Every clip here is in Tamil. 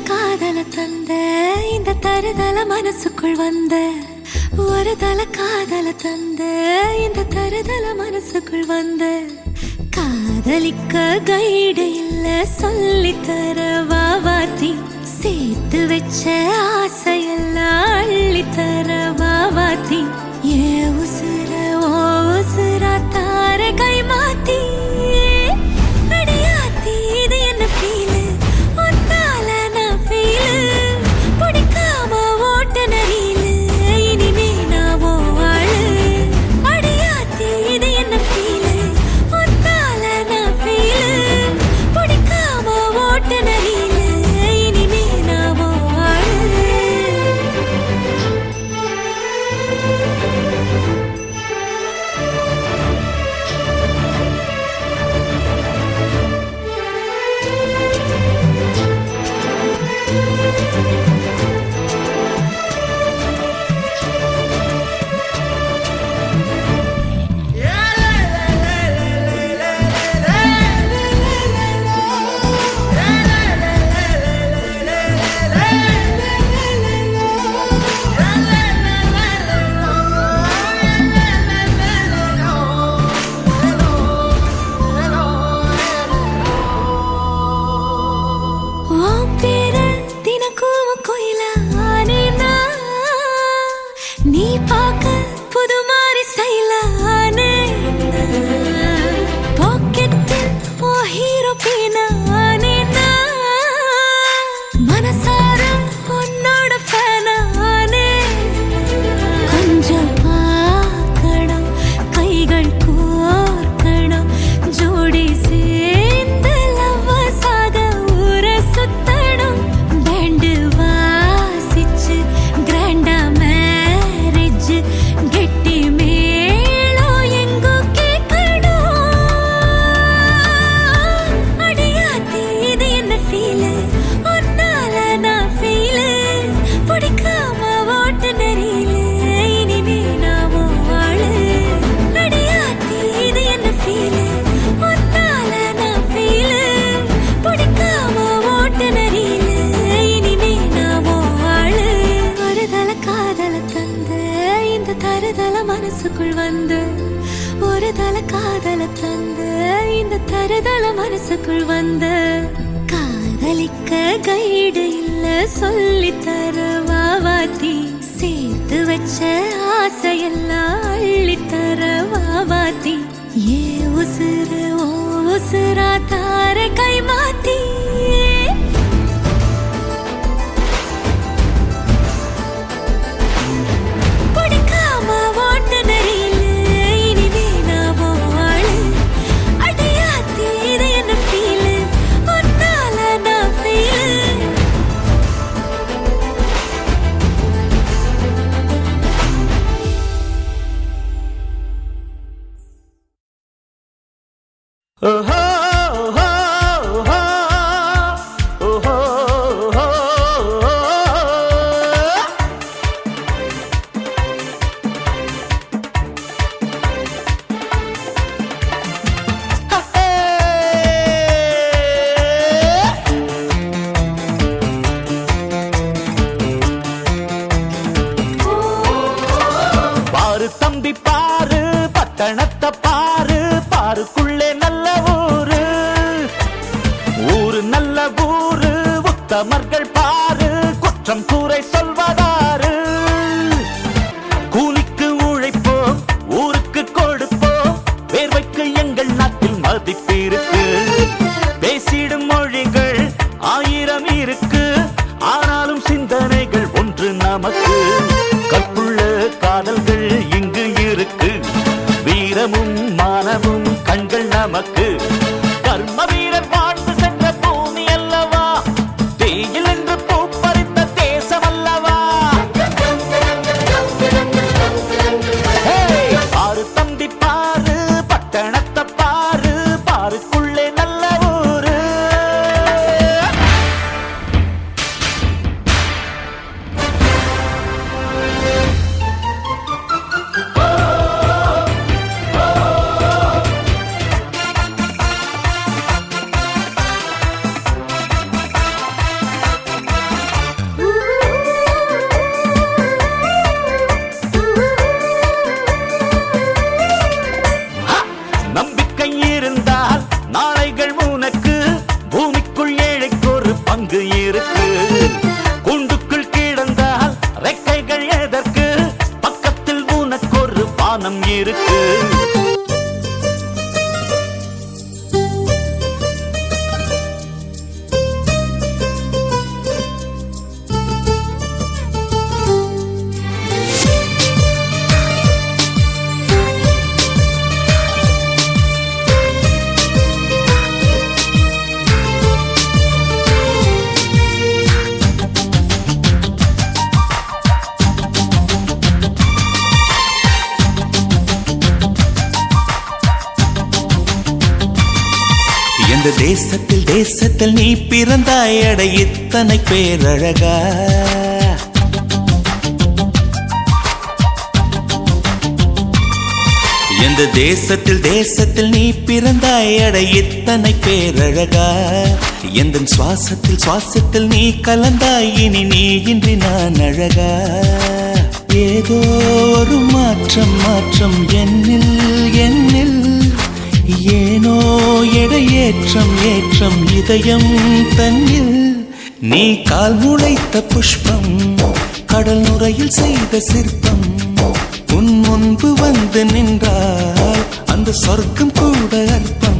காதல தந்த இந்த தருதல மனசுக்குள் வந்த ஒரு தல காதல தந்த இந்த தருதல மனசுக்குள் வந்த காதலிக்க கைடு இல்ல சொல்லி தர வாவாத்தி சேர்த்து வச்ச ஆசையெல்லாம் அள்ளி தர வாவாத்தி ஏ உசுர ஓ உசுரா தார கை மாத்தி அடியாத்தி இது என்ன ஃபீலு ஒன்னால நான் ஃபீலு பிடிக்காம ஓட்ட நரியிலு இனிமே நான் ஓ ஆளு அடியாத்தி இது என்ன ஃபீலு ஒன்னால நான் ஃபீலு பிடிக்காம ஓட்ட நரியிலு இனிமே நான் ஓ ஆளு நீ பார்க்க புது மாதிரி ஸ்டைலானே பாக்கெட்டில் ஓ ஹீரோ பீனானே மனசார உன்னோட ஃபேனானே கொஞ்சம் பார்க்கணும் கைகள் கோர்க்கணும் ஜோடி சேர்ந்து லவ்வர்ஸாக ஊரை சுத்தணும் பேண்டு வாசிச்சு கிராண்டா கெட்டி மேளம் எங்கோ கேட்கணும் அடியாத்தி இது என்ன ஃபீலு ஒன்னால நான் ஃபீலு பிடிக்காம ஓட்டு நரியிலு இனிமே நான் ஓ ஆளு அடியாத்தி இது என்ன ஃபீலு ஒன்னால நான் ஃபீலு பிடிக்காம ஓட்டு நரியிலு இனிமே நான் ஓ ஆளு ஒரு தல காதல தந்த இந்த தருதல மனசுக்குள் வந்து ஒரு தல காதல தந்த இந்த தருதல மனசுக்குள் வந்து காதலிக்க கைடு இல்ல சொல்லி தர வாவாத்தி சேர்த்து வச்ச ஆசையெல்லாம் அள்ளி தர வாவாத்தி ஏ உசுறு ஓ உசுரா தார கை மாத்தி தம்பி பாரு பட்டணத்தை பாரு பாருக்குள்ளே நல்ல ஊரு ஊரு நல்ல ஊரு உத்தமர்கள் பாரு குற்றம் கூரை சொல்வதாரு கூலிக்கு உழைப்போம் ஊருக்கு கொடுப்போம் வேர்வைக்கு எங்கள் நாட்டில் மதிப்பிருக்கு பேசிடும் மொழிகள் 1000 இருக்கு ஆனாலும் சிந்தனைகள் ஒன்று நமக்கு கற்புள்ள காதல்கள் இங்கு இருக்கு இந்த தேசத்தில் தேசத்தில் நீ பிறந்தாய் அட இத்தனை பேரழகா இந்த தேசத்தில் தேசத்தில் நீ பிறந்தாய் அட இத்தனை பேரழகா எந்த சுவாசத்தில் சுவாசத்தில் நீ கலந்தாய் இனி நீ இன்றி நான் அழகா ஏதோ ஒரு மாற்றம் மாற்றம் என்னில் என்னில் ஏனோ எடை ஏற்றம் ஏற்றம் இதயம் தன்னில் நீ கால் முளைத்த புஷ்பம் கடல் நுரையில் செய்த சிற்பம் உன் முன்பு வந்து நின்றால் அந்த சொர்க்கம் கூட அற்பம்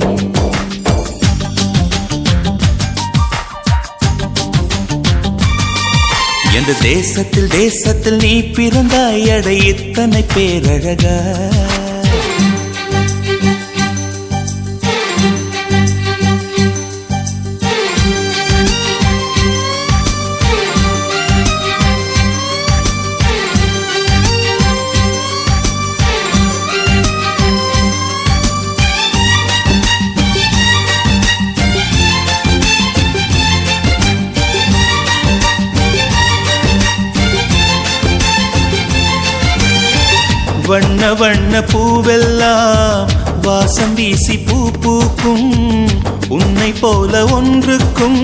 எந்த தேசத்தில் தேசத்தில் நீ பிறந்தாய் அட இத்தனை பேரழகா வண்ண வண்ண பூவெல்லாம் வாசம் வீசி பூ பூக்கும் உன்னை போல ஒன்றுக்கும்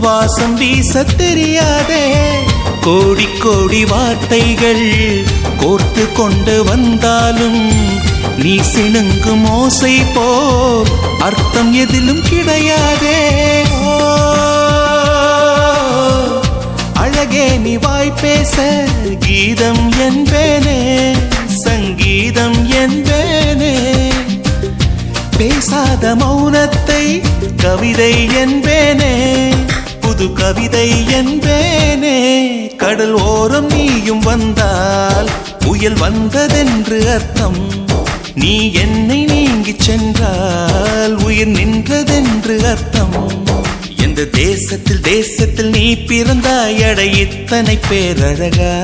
வாசம் வீச தெரியாதே கோடி கோடி வார்த்தைகள் கோர்த்து கொண்டு வந்தாலும் நீ சிணுங்கும் ஓசை போல் அர்த்தம் எதிலும் கிடையாதே அழகே நீ வாய் பேச கீதம் என்பேனே சங்கீதம் என்பேனே பேசாத மௌனத்தை கவிதை என்பேனே புது கவிதை என்பேனே கடல் ஓரம் நீயும் வந்தால் புயல் வந்ததென்று அர்த்தம் நீ என்னை நீங்கிச் சென்றால் உயிர் நின்றதென்று அர்த்தம் எந்த தேசத்தில் தேசத்தில் நீ பிறந்தாய் அட இத்தனை பேரழகா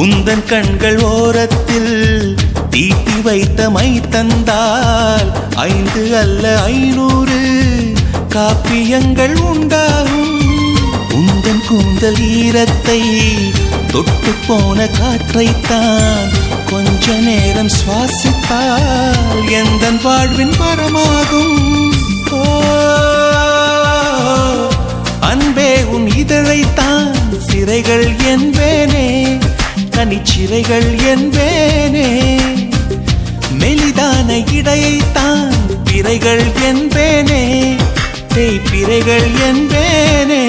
உந்தன் கண்கள் ஓரத்தில் தீட்டி வைத்த மை தந்தால் 5 அல்ல 500 காப்பியங்கள் உண்டாகும் உந்தன் கூந்தல் ஈரத்தை தொட்டு போன காற்றைத்தான் கொஞ்ச நேரம் சுவாசித்தால் எந்தன் வாழ்வின் மரமாகும் அன்பே உன் இதழைத்தான் சிறைகள் என்பேனே கனிச்சிறைகள் என்பேனே மெலிதான இடையைத்தான் பிறைகள் என்பேனே தேய்பிறைகள் என்பேனே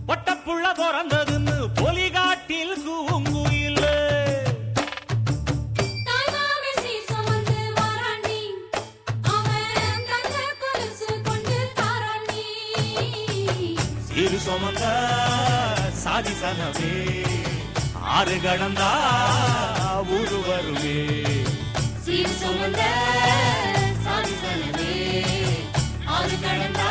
பொட்டப்புள்ள பிறந்ததுன்னு பொலிகாட்டில் கூங்குயில சிறு சுமந்த சாதி சனவே ஆறு கடந்தா ஊரு வருவே சிறு சுமந்த சாதி சனவே ஆறு கடந்தா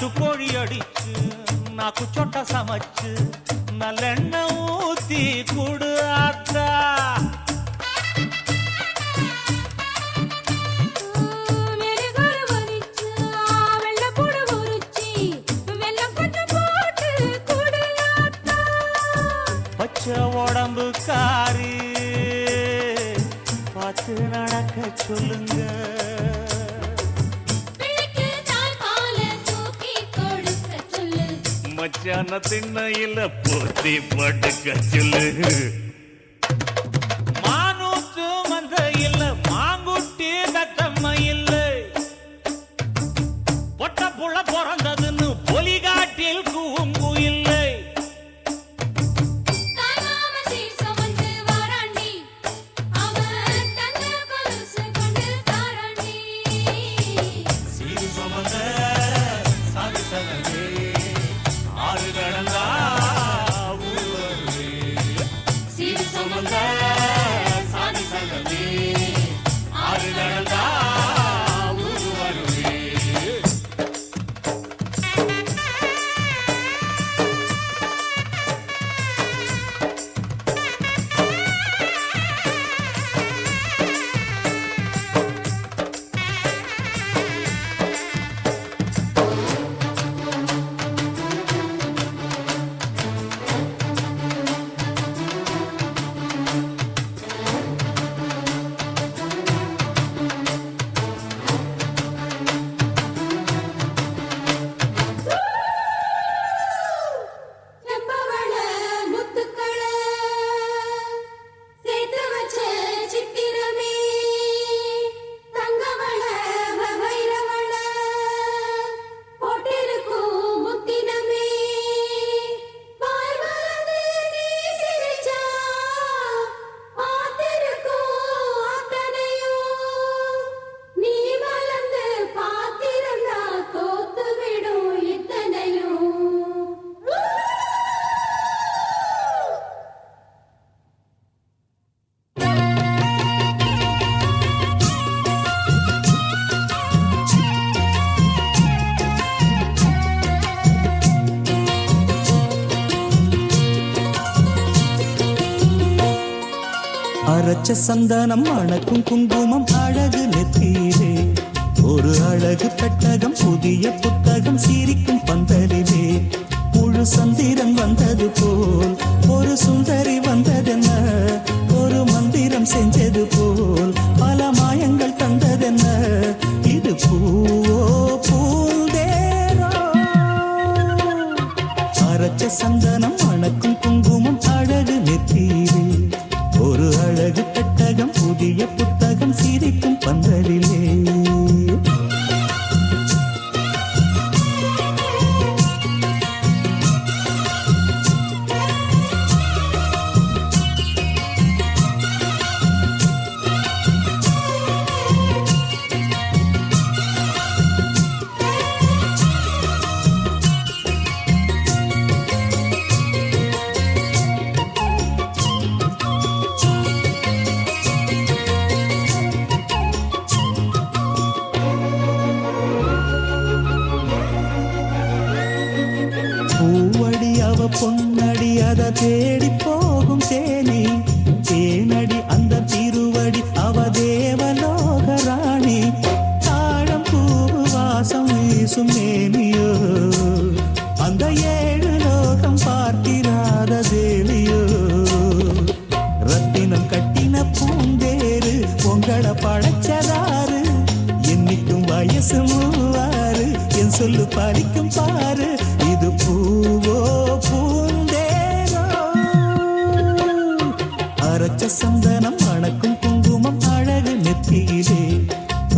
நாட்டுக்கோழி அடிச்சு நாக்கு சொட்ட சமைச்சு நல்லெண்ணெய் ஊத்தி குடு ஆத்தா. பச்சை உடம்பு காரி பார்த்து நடக்க சொல்லுங்க. மச்சான திண்ணையில போத்தி படுக்க சொல்லு. மானூத்து மந்த இல்ல மாங்குட்டி தத்தம்ம இல்ல பொட்ட புள்ள பிறந்ததுன்னு பொலிகாட்டில் கூங்கு இல்லை. சீரு சுமந்த சாதி சனவே ஆறு கடந்தா ஊரு வருவே. சீரு சுமந்த சாதி சனவே ஆறு கடந்தா ஊரு வருவே. அரைச்ச சந்தனம் அணக்கும் குங்குமம் அழகு நெத்தியிலே ஒரு அழகு பெட்டகம் புதிய புத்தகம் சிரிக்கும் பந்தலிலே முழு சந்திரன் வந்தது போல் ஒரு சுந்தரி வந்ததென்ன ஒரு மந்திரம் செஞ்சது போல் பல மாயங்கள் தந்ததென்ன இது பூவோ பூந்தேரோ. அரைச்ச சந்தனம் அணக்கும் குங்குமம் அழகு நெத்தியிலே ஒரு அழகு பெட்டகம் புதிய புத்தகம் சிரிக்கும் பந்தலிலே. பூவடி அவ பொன்னடி அத தேடி போகும் தேனி தேனடி அந்த திருவடி அவ தேவலோக ராணி தாழம் பூவு வாசம் வீசும் மேனியோ அந்த ஏழு லோகம் பார்த்திராத தேவியோ. ரத்தினம் கட்டின பூந்தேரு உங்களை படைச்சதாரு என்னைக்கும் வயசு மூவாரு என் சொல்லு பறிக்கும் பாரு இது பூவோ பூந்தேரோ. அரைச்ச சந்தனம் அணக்கும் குங்குமம் அழகு நெத்தியிலே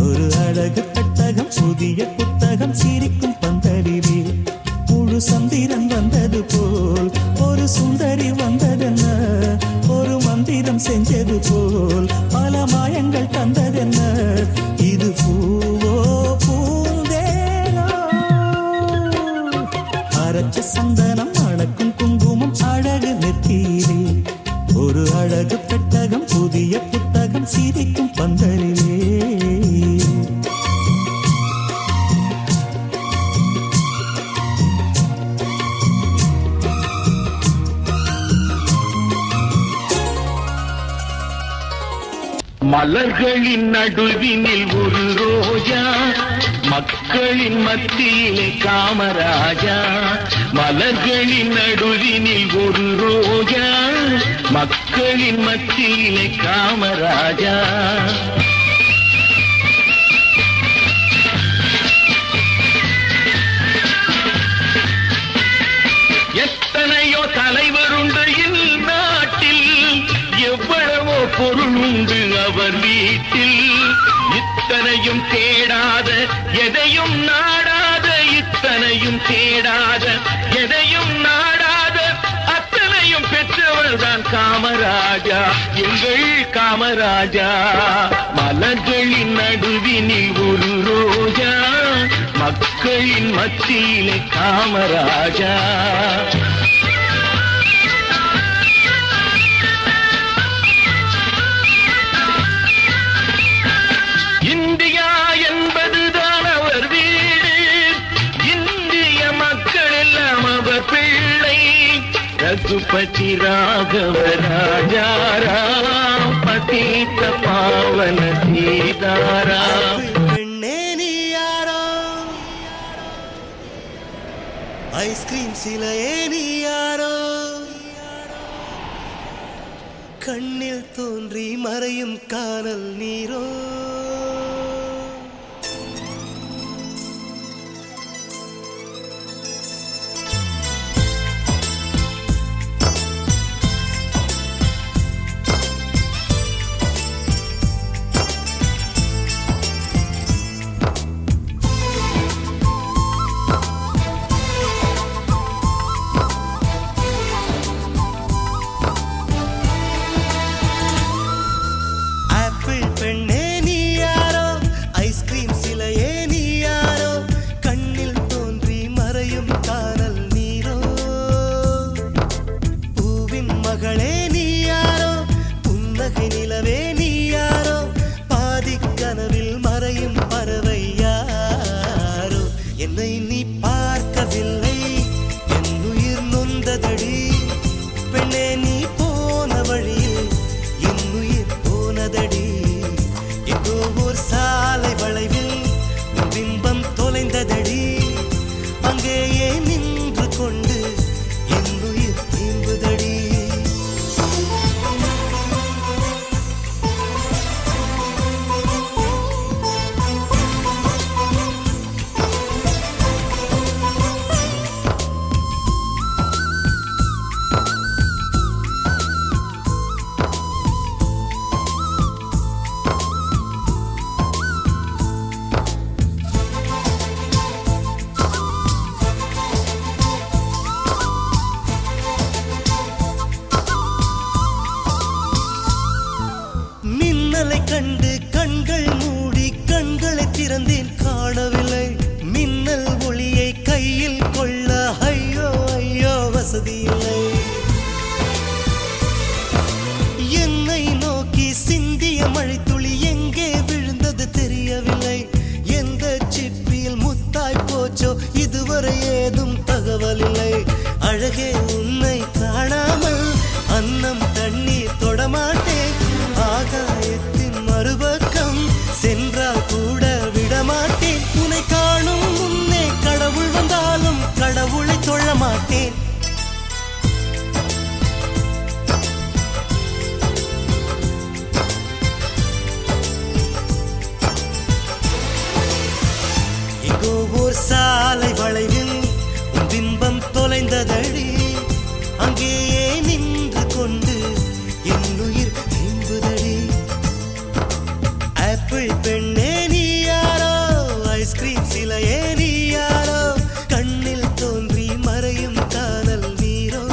ஒரு அழகு பெட்டகம் புதிய புத்தகம் சிரிக்கும் பந்தலிலே முழு சந்திரன் வந்தது போல் ஒரு சுந்தரி வந்ததென்ன ஒரு மந்திரம் செஞ்சது போல் பல மாயங்கள் தந்ததென்ன இது பூவோ பூந்தேரோ. அரைச்ச சந்தனம் அணக்கும் குங்குமம் அழகு நெத்தியிலே ஒரு அழகு பெட்டகம் புதிய புத்தகம் சிரிக்கும் பந்தலிலே. மலர்களின் நடுவினில் ஒரு ரோஜா, மக்களின் மத்தியிலே காமராஜா. மலர்களின் நடுவினில் ஒரு ரோஜா, மக்களின் மத்தியிலே காமராஜா. எத்தனையோ தலைவருண்டு இந்நாட்டில், எவ்வளவோ பொருள் உண்டு அவர் வீட்டில். இத்தனையும் தேடாத எதையும் நாடாத, இத்தனையும் தேடாத எதையும் நாடாத, அத்தனையும் பெற்றவர் தான் காமராஜா, எங்கள் காமராஜா. மலர்களின் நடுவினில் ஒரு ரோஜா, மக்களின் மத்தியிலே காமராஜா. இந்தியா என்பதுதான் அவர் வீடு, இந்திய மக்கள் எல்லாம் அவர் பிள்ளை. ரகுபதி ராகவ ராஜாராம், பதீத பாவன சீதாராம். பெண்ணே நீ யாரோ, ஐஸ்கிரீம் சிலையே நீ யாரோ, கண்ணில் தோன்றி மறையும் காணல் நீரோ. பெண்ணே நீ யாரோ, ஐஸ்கிரீம் சிலையே நீ யாரோ, கண்ணில் தோன்றி மறையும் காணல் நீரோ. பூவின் மகளே நீ யாரோ, புன்னகை நிலவே நீ யாரோ, பாதிக் கனவில் மறையும் பறவை யாரோ. என்னை நீ பார்க்கவில்லை, என் உயிர் நொந்ததடி. பெண்ணே நீ போன வழியில் என் உயிர் போனதடி. ஓர் சாலை வளைவில் உன் பிம்பம் தொலைந்ததடி, அங்கேயே நின்று கொண்டு என் உயிர் தீம்புதடி. மின்னலை கண்டு கண்கள் மூடி கண்களை திறந்தேன், காணவில்லை மின்னல் ஒளியை கையில் கொள்ள. ஐயோ ஐயோ வசதியில்லை. என்னை நோக்கி சிந்திய மழைத்துளி எங்கே விழுந்தது தெரியவில்லை. எந்த சிப்பியில் முத்தாய் போச்சோ இதுவரை ஏதும் தகவல் இல்லை. அழகே உன்னை காணாமல் அன்னம் தண்ணீர் தொடமாட்டேன். ஆகாயத்தின் மறுபக்கம் சென்றால் கூட விடமாட்டேன். உன்னை காணும் முன்னே கடவுள் வந்தாலும் கடவுளை தொழ மாட்டேன். எங்கோ ஓர் சாலை வளைவில் உன் பிம்பம் தொலைந்ததடி, அங்கேயே நின்று கொண்டு என் உயிர் தீம்புதடி. ஆப்பிள் பெண்ணே நீ யாரோ, ஐஸ்கிரீம் சிலையே நீ யாரோ, கண்ணில் தோன்றி மறையும் காணல் நீரோ.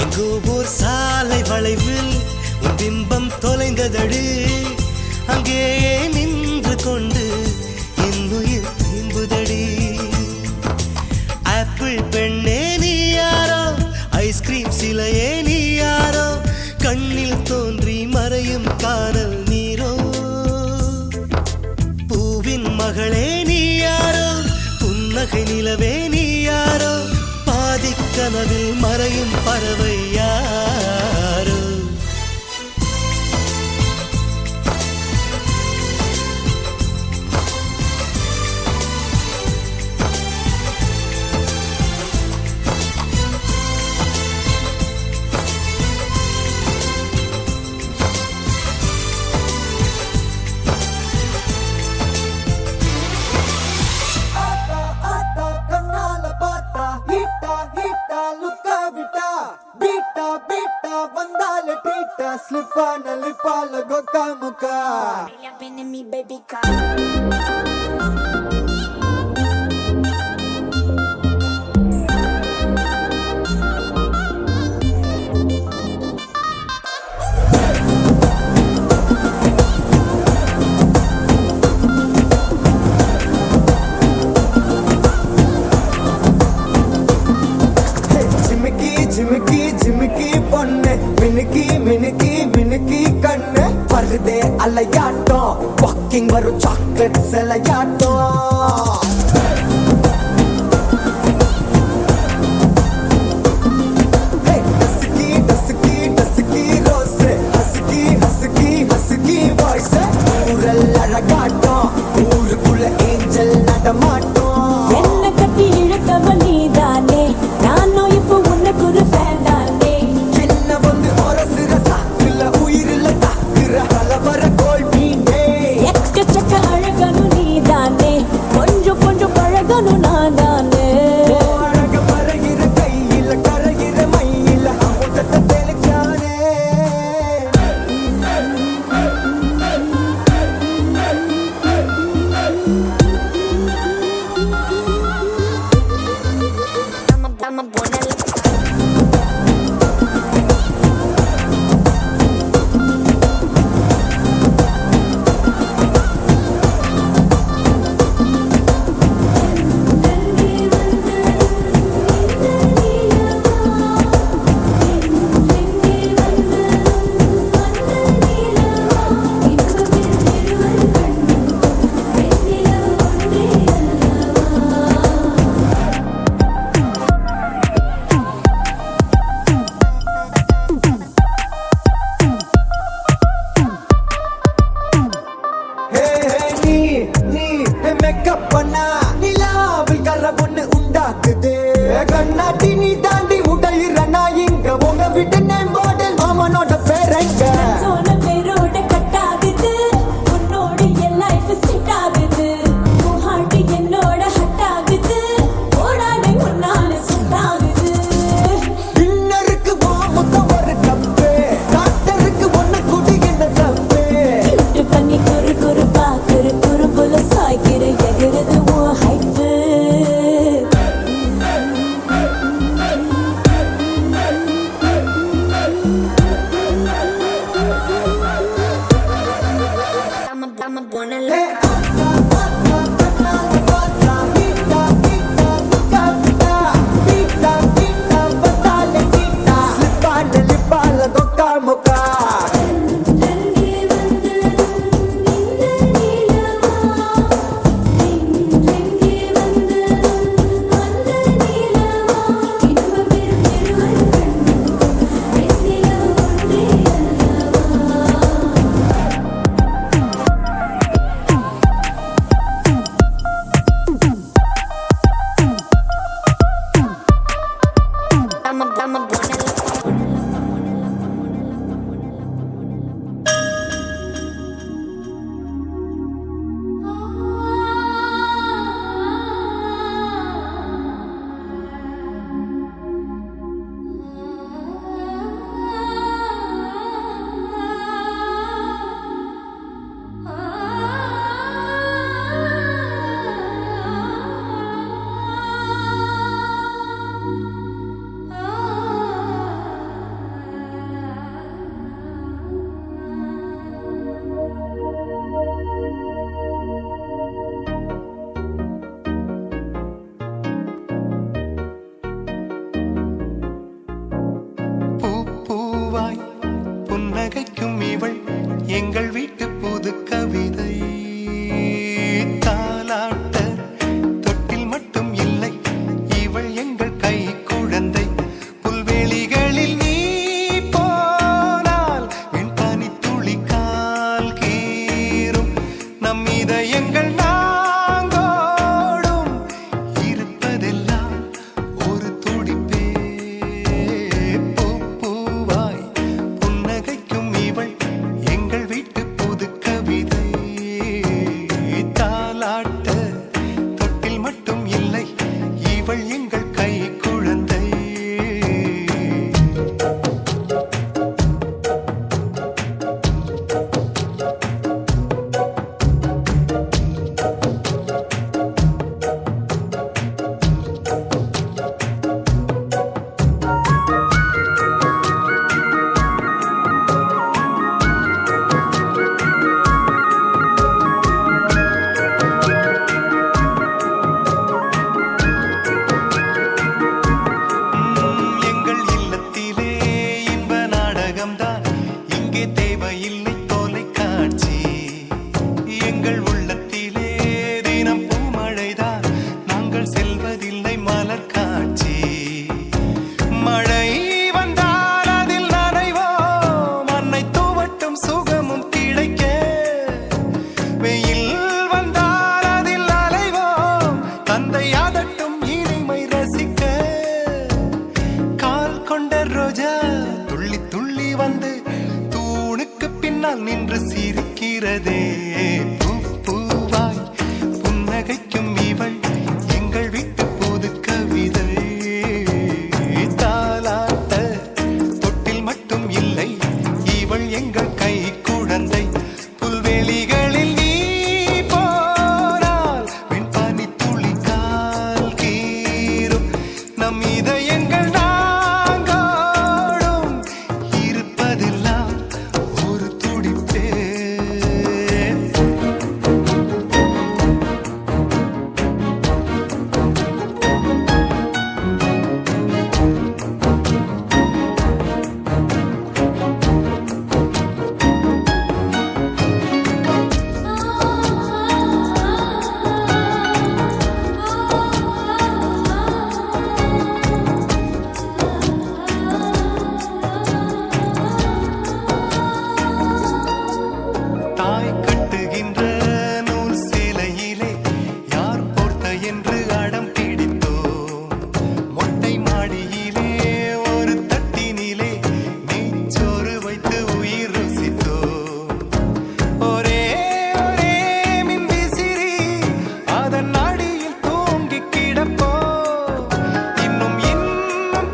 எங்கோ ஓர் சாலை வளைவில் உன் பிம்பம் தொலைந்ததடி அங்கேயே நின்று கொண்டு என் உயிர் திரும்புதடி ஆப்பிள் பெண்ணே நீ யாரோ ஐஸ்கிரீம் சிலையே நீ யாரோ கண்ணில் தோன்றி மறையும் காணல் நீரோ பூவின் மகளே நீ யாரோ புன்னகை நிலவே நீ யாரோ பாதிக்கனவில் மறையும் பறவை யாரோ Slipana, lipala, goka muka. Been in me, baby, come. Jimiki, Jimiki, ponne, miniki, miniki, miniki, kanne, parde alayato, walking varu chocolate selayato. Hey, dasiki, dasiki, dasiki rose, hasiki, hasiki, hasiki voice, ural alagato, urukula angel nadamato. என்ன கட்டி இழுக்கவ நீதானே நானோ இப்போ உனக்கு ஒரு ஃபேன் தானே என்ன வந்து ஒரசுற சாக்குல உயிரில தாக்குற கலவர கோல் மீனே எக்கச்சக்க அழகனும் நீதானே கொஞ்சம் கொஞ்சம் பழகனும் நான் தானே அழக மறைகிற கையில கரைகிற மயில அமுதத்தை தெளிச்சானே I'm a buena மேக்கப் பண்ணா நிலாவில் கரபொண்ணு உண்டாக்குது கண்ணாட்டி நீ தாண்டி உடையிற நான் இங்க உங்க வீட்டு நேம் மாடல் மாமனோட பேரங்க சோன பேரோட கட்டாகுது உன்னோட என் லைஃப் செட் ஆகுது உன் ஹார்ட் என்னோட ஹட் ஆகுது ஓடாதே உன்னால செட் ஆகுது டின்னருக்கு மொத்தம் ஒரு கப்பு டாக்டருக்கு ஒண்ணு குடி என்ன தப்பு கியூட் பண்ணி குறு குறு பாக்குற குறும்புல சாய்க்கிற எகிறது உன் ஹைப்பு I'm a buena புது கவிதை தாலாட்ட தொட்டில் மட்டும் இல்லை இவள் எங்கள் கை குழந்தை புல்வெளிகளில் நீ போனால் என் பனி துளி கால் கீறும் நம் இதயங்கள் நாங்கோடும் இருப்பதெல்லாம் ஒரு துடிப்பே பூ பூவாய் புன்னகைக்கும் இவள் எங்கள் வீட்டு புது கவிதை தாலாட்ட தொட்டில் மட்டும் இல்லை இவள் எங்கள் கை குழந்தை எங்கள் இல்லத்திலே இன்ப நாடகம்தான் இங்கே தேவையில்லை தொலைக்காட்சி எங்கள் உள்ளத்திலே தினம் பூமழைதான் நாங்கள் செல்வதில்லை மலர் காட்சி மழை வந்தால் அதில் நனைவோம் அன்னை தூவட்டும் சுகமும் கிடைக்க வெயில் வந்தால் அதில் அலைவோம் தந்தை அதட்டும் இனிமை ரசிக்க கால் கொண்ட ரோஜா துள்ளி துள்ளி வந்து தூணுக்கு பின்னால் நின்று சிரிக்கிறதே பூ பூவாய் புன்னகைக்கும் இவள் எங்கள் வீட்டு புது கவிதை தாலாட்ட தொட்டில் மட்டும் இல்லை இவள் எங்கள் கை குழந்தை புல்வெளிகளில் நீ போனால் வெண்பனி துளி கால் கீறும் நம் இதயங்கள் நாங்கோடும் இருப்பதெல்லாம் ஒரு துடிப்பே தாய் கட்டுகின்ற நூல் சேலையிலே யார் போர்த்த என்று அடம் பிடித்தோம் மொட்டை மாடியிலே ஒரு தட்டினிலே நெஞ்சோறு வைத்து உயிர் ருசித்தோம் ஒரே ஒரே மின்விசிறி அதன் அடியில் தூங்கி கிடப்போம் இன்னும் இன்னும்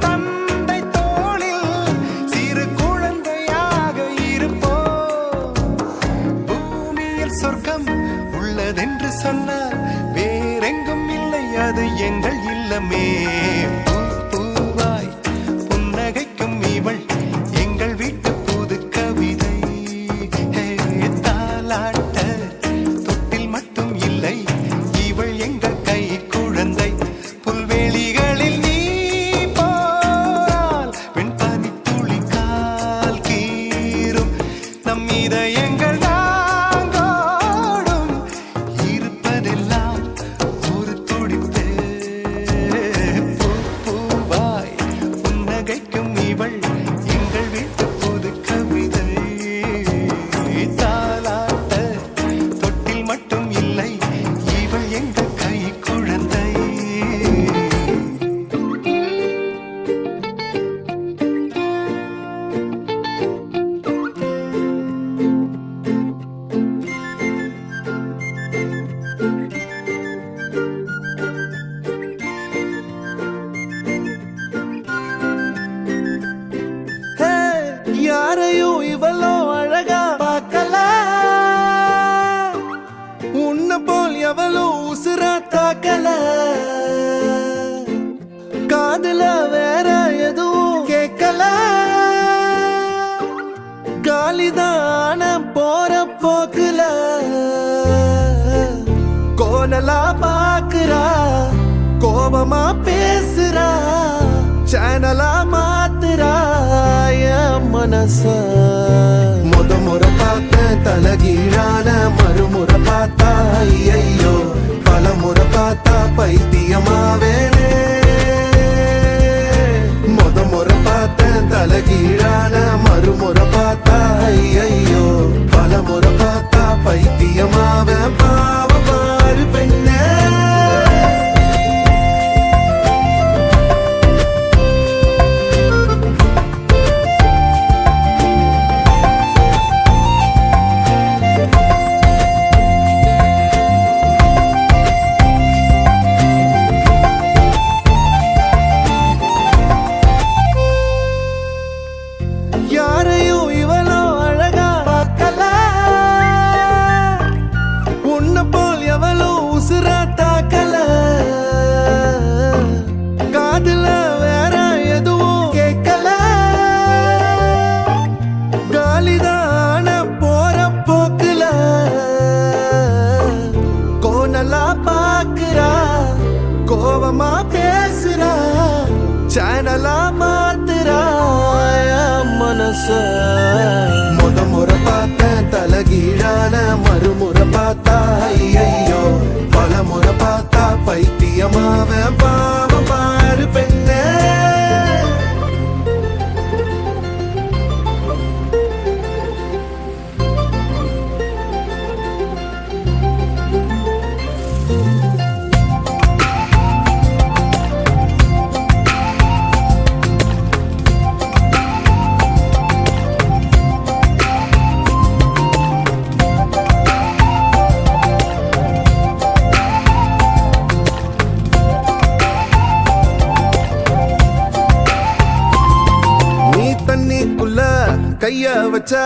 தந்தை தோளில் சிறு குழந்தையாக இருப்போம் பூமியில் சொர்க்கம் உள்ளதென்று சொன்னால் வேறெங்கும் இல்லை அது எங்கள் இல்லமே பூ பூவாய் புன்னகைக்கும் இவள் எங்கள் வீட்டு புது கவிதை தாலாட்ட தொட்டில் மட்டும் இல்லை இவள் எங்கள் கை குழந்தை புல்வெளிகளில் நீ போனால் வெண்பனி துளி கால் கீறும் நம் இதயங்கள் நாங்கோடும் இருப்பதெல்லாம் ஒரு துடிப்பே பூ பூவாய் புன்னகைக்கும் இவள் எங்கள் வீட்டு புது கவிதை தாலாட்ட தொட்டில் மட்டும் இல்லை இவள் எங்கள் கை குழந்தை ஹே, யாரையும் இவளோ அழகா பார்க்கல உன்னை போல் எவளோ உசுரா தாக்கல காதுல வேற எதுவும் கேட்கல காலிதான போற போக்குல கோணலா பாக்குறா கோபமா பேசுறா சேனலா மாத்துறாய மனச முறை பார்த்த தலகீழான மறுமுறை பார்த்தா ஐயோ பல முறை பார்த்தா பைத்தியமாவேனே முறை பார்த்த தலகீழான மறுமுறை பார்த்தா ஐயோ பல முறை பார்த்தா பைத்தியமாவே பாவ பாரு பெண்ணே யாரையும் இவளோ அழகா பார்க்கல உன்னை போல் எவளோ உசுரா தாக்கல காதுல வேற எதுவும் கேட்கல காலிதான போற போக்குல கோனலா பாக்குறா கோவமா பேசுறா சேனலா மாத்துறா மனச முறை பார்த்த தலகீழான மறுமுறை பார்த்தா ஐயோ பல முறை பார்த்தா பைத்தியமாவ பாவ பாரு பெண்ணே கைய வச்சா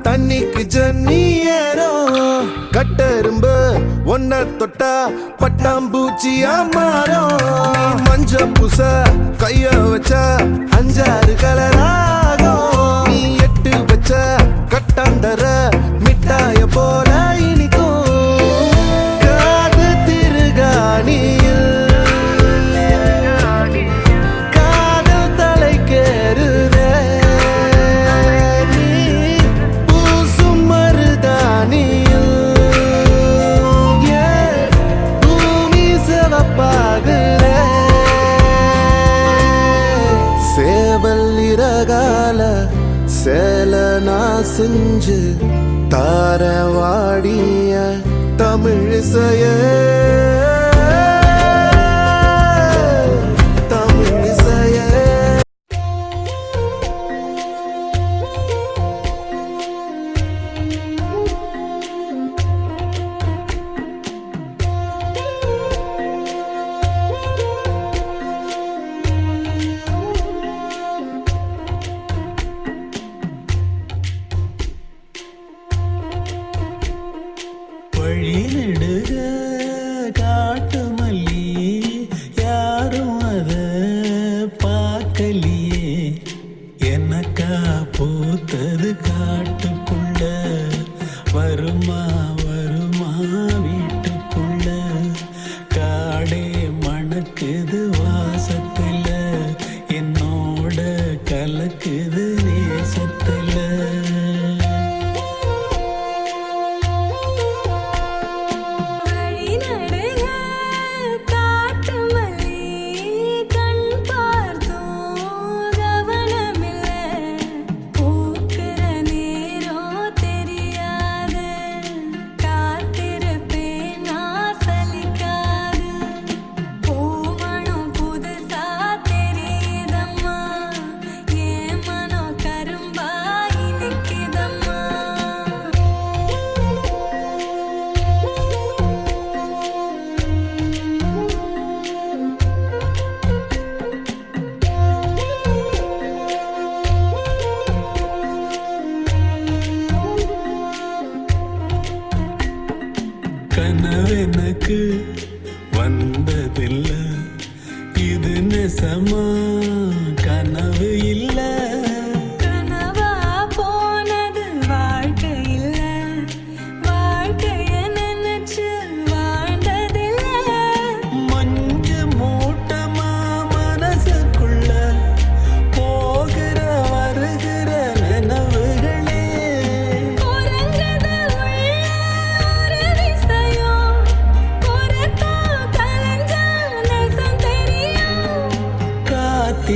தண்ணிக்கு ஜன்னி ஏறும் கட்டெரும்பு ஒன்ன தொட்டா பட்டாம்பூச்சியா மாறும் மஞ்ச பூச கைய வச்சா 5-6 கலராகும் நீ 8 வச்ச கட்டாந்தர மிட்டாய போல இனிக்கும் காது திருகாணியில் காதல் தலைக்கேறுதே சேல நான் செஞ்சு தார வாடிய தமிழிசைய வழிநெடுக காட்டு மல்லி யாரும் அத பார்க்கலியே எனக்கா பூத்தது காட்டுக்குள்ள வருமா வருமா வீட்டுக்குள்ள காடே மணக்குது வாசத்துல என்னோட கலக்குது நேசத்துல கனவெனக்கு வந்ததில்ல இது நெசமா கனவு இல்ல கனவா போனது வாழ்க்கை இல்ல வாழ்க்கைய நினைச்சு வாழ்ந்ததில்ல மஞ்ச மூட்டமா மனசுக்குள்ள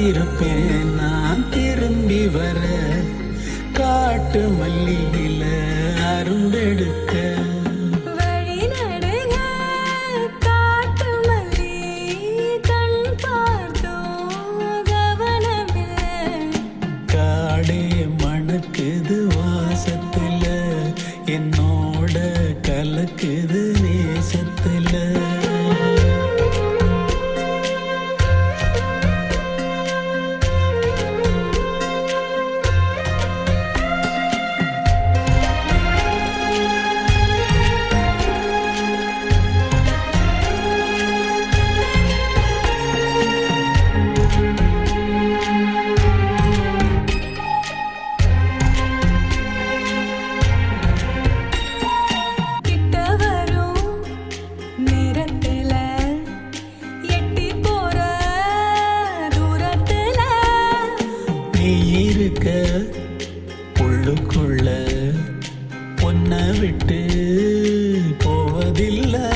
காத்திருப்பேன் நான் திரும்பி வர காட்டு மல்லியில அரும்பெடுக்க வழி நடுங்க காட்டு மல்லி கண் பார்த்தோம் கவனமில்லை காடே மணக்குது வாசத்துல என்னோட கலக்குது நேசத்துல கிட்ட வரும் நேரத்துல எட்டி போற தூரத்துல நீ இருக்க உள்ளுக்குள்ள பொன்ன விட்டு போவதில்லை